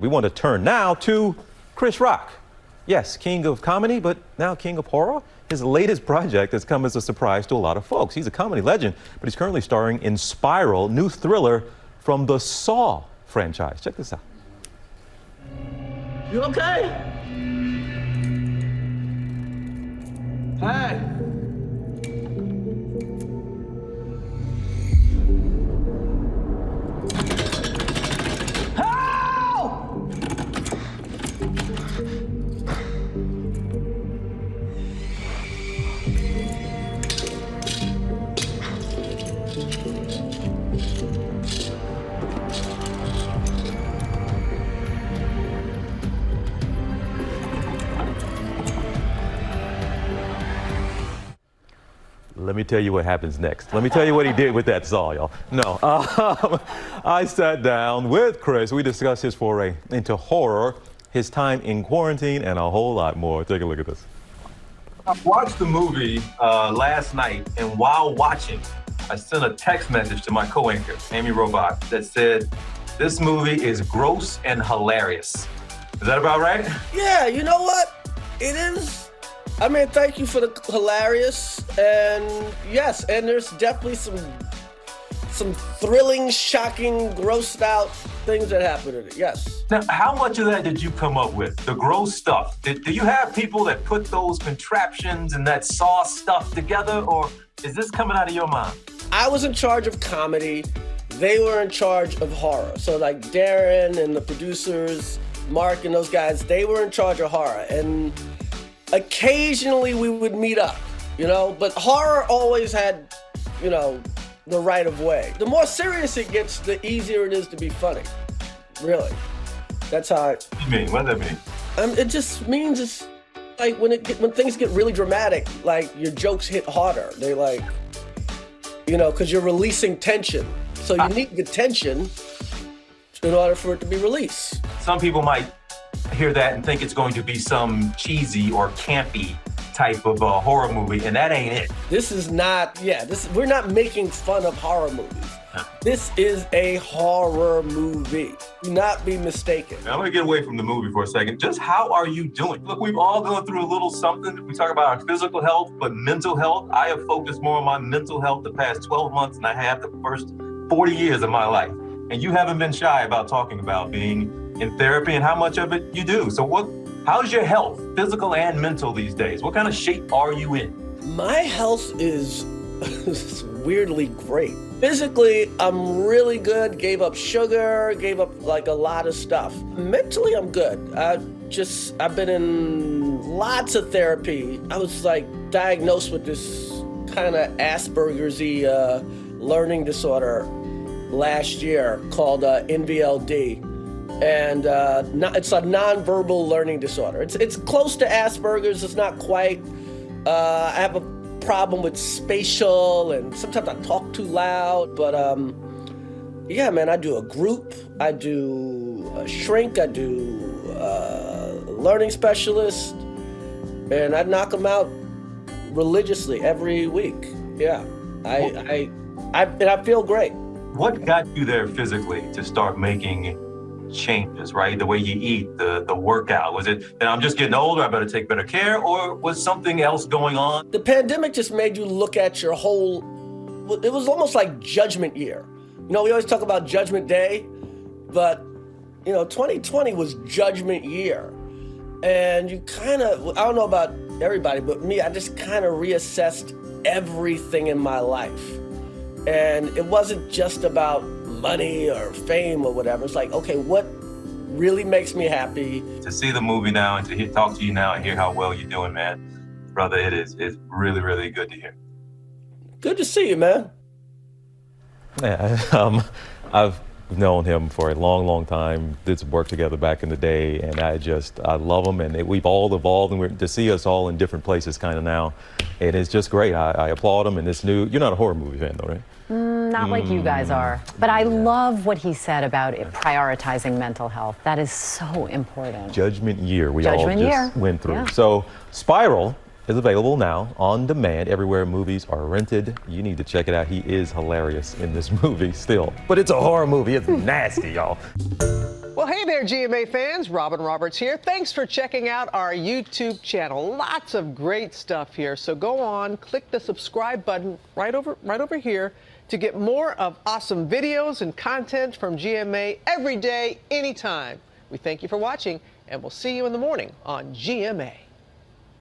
We want to turn now to Chris Rock. Yes, king of comedy, but now king of horror. His latest project has come as a surprise to a lot of folks. He's a comedy legend, but he's currently starring in Spiral, new thriller from the Saw franchise. Check this out. You okay? Hey. Let me tell you what happens next. Let me tell you what he did with that saw, y'all. No, I sat down with Chris. We discussed his foray into horror, his time in quarantine, and a whole lot more. Take a look at this. I watched the movie last night, and while watching, I sent a text message to my co-anchor, Amy Robach, that said, "This movie is gross and hilarious." Is that about right? Yeah, you know what? It is. I mean, thank you for the hilarious, and yes, and there's definitely some thrilling, shocking, grossed out things that happen in it, yes. Now, how much of that did you come up with? The gross stuff? Do you have people that put those contraptions and that saw stuff together, or is this coming out of your mind? I was in charge of comedy. They were in charge of horror. So like Darren and the producers, Mark and those guys, they were in charge of horror. And occasionally we would meet up, you know, but horror always had, you know, the right of way. The more serious it gets, the easier it is to be funny, really. That's how What do you mean? What does that mean? It just means it's like when things get really dramatic, like your jokes hit harder. They like, you know, because you're releasing tension. So you need the tension in order for it to be released. Some people might hear that and think it's going to be some cheesy or campy type of horror movie, and that ain't it. This is not, we're not making fun of horror movies. This is a horror movie. Do not be mistaken. Now, I'm gonna get away from the movie for a second. Just how are you doing? Look, we've all gone through a little something. We talk about our physical health, but mental health, I have focused more on my mental health the past 12 months than I have the first 40 years of my life. And you haven't been shy about talking about being in therapy and how much of it you do. So how's your health, physical and mental these days? What kind of shape are you in? My health is weirdly great. Physically, I'm really good. Gave up sugar, gave up like a lot of stuff. Mentally, I'm good. I've been in lots of therapy. I was like diagnosed with this kind of Asperger's-y learning disorder last year called NVLD. And it's a nonverbal learning disorder. It's close to Asperger's, it's not quite. I have a problem with spatial, and sometimes I talk too loud, but yeah, man, I do a group, I do a shrink, I do learning specialist, and I knock them out religiously every week. Yeah, I feel great. What got you there physically to start making changes, right? The way you eat, the workout. Was it that I'm just getting older, I better take better care, or was something else going on? The pandemic just made you look at your whole, it was almost like Judgment Year. You know, we always talk about Judgment Day, but, you know, 2020 was Judgment Year. And you kind of, I don't know about everybody, but me, I just kind of reassessed everything in my life. And it wasn't just about money or fame or whatever. It's like, okay, what really makes me happy? To see the movie now and to talk to you now and hear how well you're doing, man, brother, it's really, really good to hear. Good to see you, man. Yeah, I've known him for a long, long time. Did some work together back in the day, and I love him, and we've all evolved, and to see us all in different places kind of now, and it's just great. I applaud him in this new. You're not a horror movie fan, though, right? Not like you guys are. But I love what he said about prioritizing mental health. That is so important. Judgment Year, we all just went through. Yeah. So Spiral is available now on demand everywhere movies are rented. You need to check it out. He is hilarious in this movie still. But it's a horror movie. It's nasty, y'all. Well, hey, Hey there, GMA fans. Robin Roberts here. Thanks for checking out our YouTube channel. Lots of great stuff here. So go on, click the subscribe button right over here to get more of awesome videos and content from GMA every day, anytime. We thank you for watching, and we'll see you in the morning on GMA.